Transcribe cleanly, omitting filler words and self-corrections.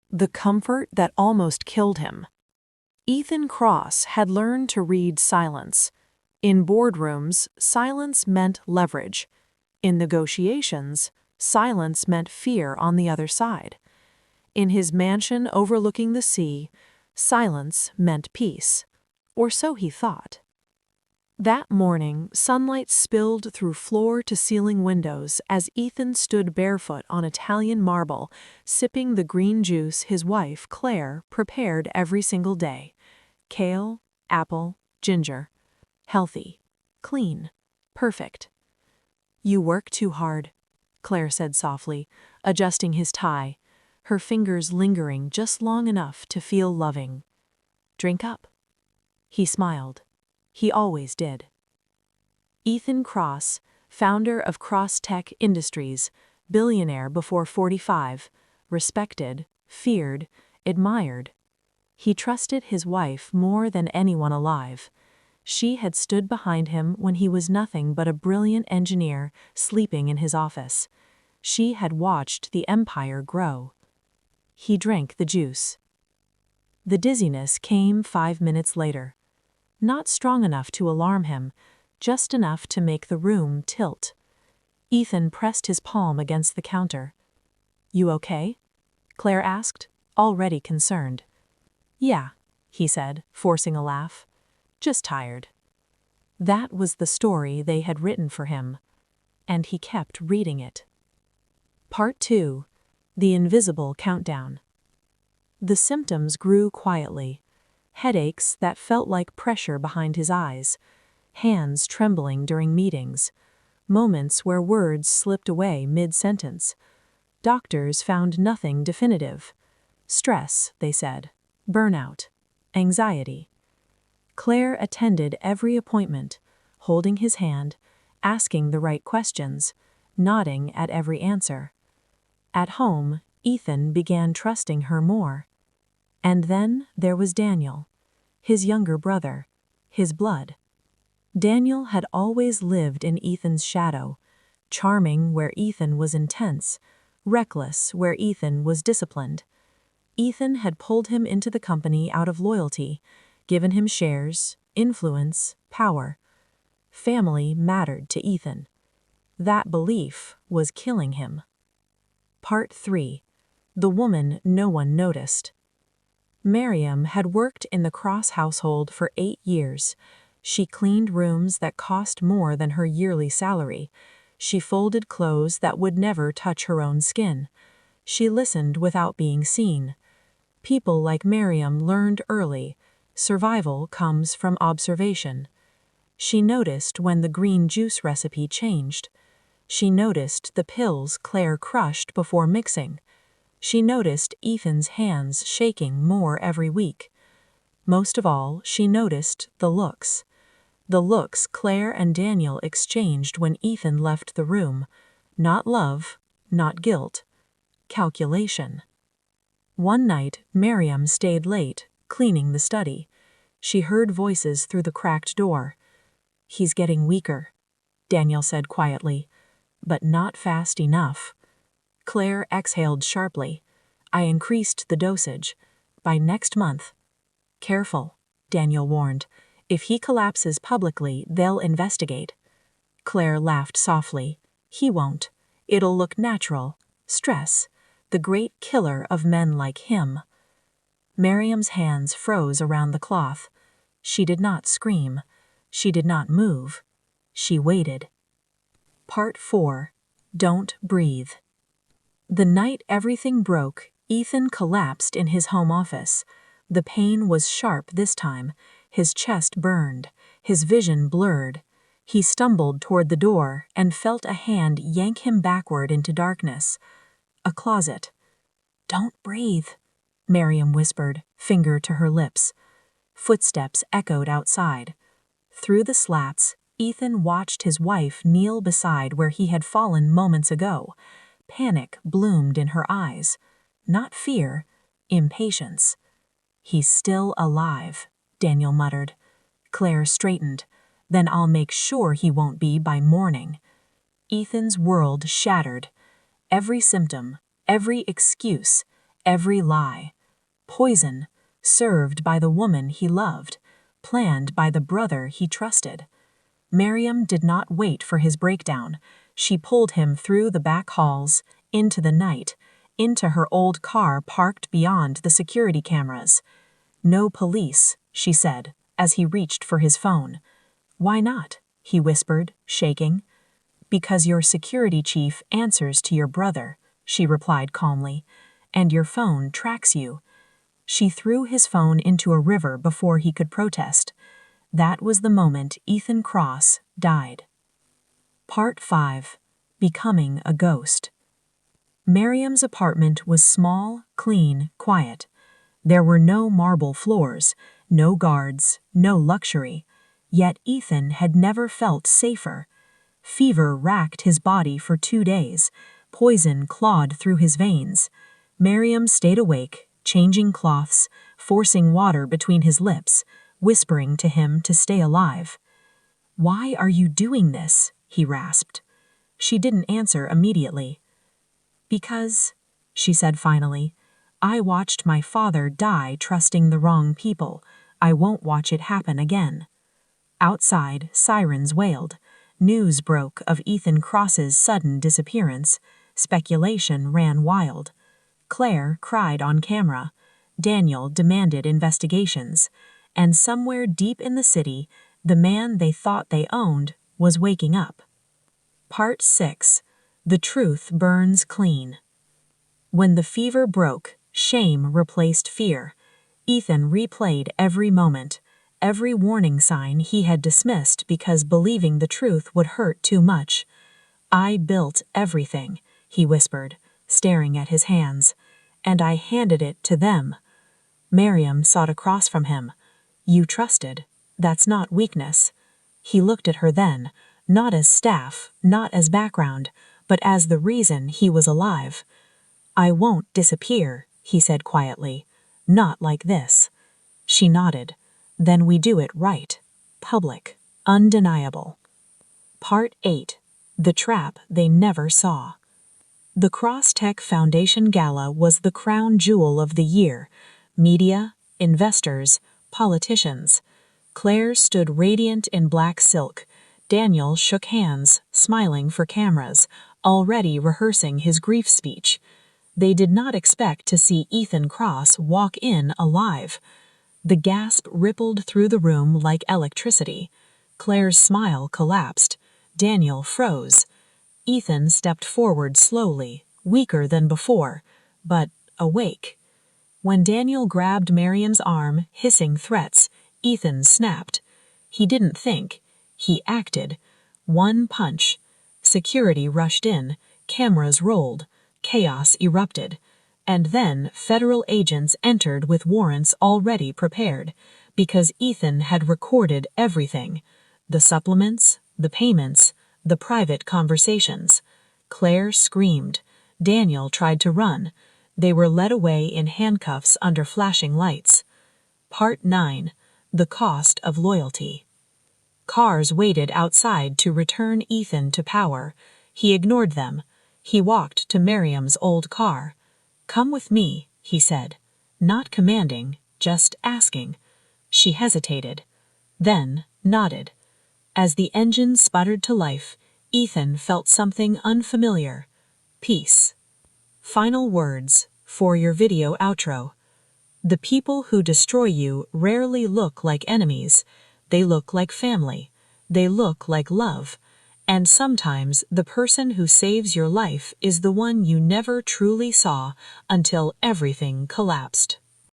the comfort that almost killed him. Ethan Cross had learned to read silence. In boardrooms, silence meant leverage. In negotiations, silence meant fear on the other side. In his mansion overlooking the sea, silence meant peace. Or so he thought. That morning, sunlight spilled through floor-to-ceiling windows as Ethan stood barefoot on Italian marble, sipping the green juice his wife, Claire, prepared every single day. Kale, apple, ginger. Healthy. Clean. Perfect. "You work too hard," Claire said softly, adjusting his tie, her fingers lingering just long enough to feel loving. "Drink up." He smiled. He always did. Ethan Cross, founder of Cross Tech Industries, billionaire before 45, respected, feared, admired. He trusted his wife more than anyone alive. She had stood behind him when he was nothing but a brilliant engineer sleeping in his office. She had watched the empire grow. He drank the juice. The dizziness came 5 minutes later. Not strong enough to alarm him, just enough to make the room tilt. Ethan pressed his palm against the counter. "You okay?" Claire asked, already concerned. "Yeah," he said, forcing a laugh. "Just tired." That was the story they had written for him, and he kept reading it. Part 2. The Invisible Countdown. The symptoms grew quietly. Headaches that felt like pressure behind his eyes, hands trembling during meetings, moments where words slipped away mid-sentence. Doctors found nothing definitive. Stress, they said. Burnout. Anxiety. Claire attended every appointment, holding his hand, asking the right questions, nodding at every answer. At home, Ethan began trusting her more. And then there was Daniel, his younger brother, his blood. Daniel had always lived in Ethan's shadow, charming where Ethan was intense, reckless where Ethan was disciplined. Ethan had pulled him into the company out of loyalty, given him shares, influence, power. Family mattered to Ethan. That belief was killing him. Part 3. The Woman No One Noticed. Miriam had worked in the Cross household for 8 years. She cleaned rooms that cost more than her yearly salary. She folded clothes that would never touch her own skin. She listened without being seen. People like Miriam learned early. Survival comes from observation. She noticed when the green juice recipe changed. She noticed the pills Claire crushed before mixing. She noticed Ethan's hands shaking more every week. Most of all, she noticed the looks. The looks Claire and Daniel exchanged when Ethan left the room. Not love, not guilt. Calculation. One night, Miriam stayed late, cleaning the study. She heard voices through the cracked door. "He's getting weaker," Daniel said quietly, "but not fast enough." Claire exhaled sharply. "I increased the dosage. By next month." "Careful," Daniel warned. "If he collapses publicly, they'll investigate." Claire laughed softly. "He won't. It'll look natural. Stress. The great killer of men like him." Miriam's hands froze around the cloth. She did not scream. She did not move. She waited. Part 4. Don't breathe. The night everything broke, Ethan collapsed in his home office. The pain was sharp this time. His chest burned. His vision blurred. He stumbled toward the door and felt a hand yank him backward into darkness. A closet. "Don't breathe," Miriam whispered, finger to her lips. Footsteps echoed outside. Through the slats, Ethan watched his wife kneel beside where he had fallen moments ago. Panic bloomed in her eyes. Not fear, impatience. "He's still alive," Daniel muttered. Claire straightened. "Then I'll make sure he won't be by morning." Ethan's world shattered. Every symptom, every excuse, every lie. Poison, served by the woman he loved, planned by the brother he trusted. Miriam did not wait for his breakdown. She pulled him through the back halls, into the night, into her old car parked beyond the security cameras. "No police," she said, as he reached for his phone. "Why not?" he whispered, shaking. "Because your security chief answers to your brother," she replied calmly, "and your phone tracks you." She threw his phone into a river before he could protest. That was the moment Ethan Cross died. Part 5. Becoming a Ghost. Miriam's apartment was small, clean, quiet. There were no marble floors, no guards, no luxury. Yet Ethan had never felt safer. Fever racked his body for 2 days. Poison clawed through his veins. Miriam stayed awake, changing cloths, forcing water between his lips, whispering to him to stay alive. "Why are you doing this?" he rasped. She didn't answer immediately. "Because," she said finally, "I watched my father die trusting the wrong people. I won't watch it happen again." Outside, sirens wailed. News broke of Ethan Cross's sudden disappearance. Speculation ran wild. Claire cried on camera. Daniel demanded investigations. And somewhere deep in the city, the man they thought they owned was waking up. Part 6. The Truth Burns Clean. When the fever broke, shame replaced fear. Ethan replayed every moment, every warning sign he had dismissed because believing the truth would hurt too much. "I built everything," he whispered, staring at his hands, "and I handed it to them." Miriam sat across from him. "You trusted. That's not weakness." He looked at her then, not as staff, not as background, but as the reason he was alive. "I won't disappear," he said quietly. "Not like this." She nodded. "Then we do it right. Public. Undeniable." Part 8. The Trap They Never Saw. The Crosstech Foundation Gala was the crown jewel of the year. Media, investors, politicians. Claire stood radiant in black silk. Daniel shook hands, smiling for cameras, already rehearsing his grief speech. They did not expect to see Ethan Cross walk in alive. The gasp rippled through the room like electricity. Claire's smile collapsed. Daniel froze. Ethan stepped forward slowly, weaker than before, but awake. When Daniel grabbed Miriam's arm, hissing threats, Ethan snapped. He didn't think. He acted. One punch. Security rushed in. Cameras rolled. Chaos erupted. And then federal agents entered with warrants already prepared, because Ethan had recorded everything. The supplements, the payments, the private conversations. Claire screamed. Daniel tried to run. They were led away in handcuffs under flashing lights. Part 9. The Cost of Loyalty. Cars waited outside to return Ethan to power. He ignored them. He walked to Miriam's old car. "Come with me," he said. Not commanding, just asking. She hesitated. Then nodded. As the engine sputtered to life, Ethan felt something unfamiliar. Peace. Final words for your video outro. The people who destroy you rarely look like enemies. They look like family. They look like love. And sometimes the person who saves your life is the one you never truly saw until everything collapsed.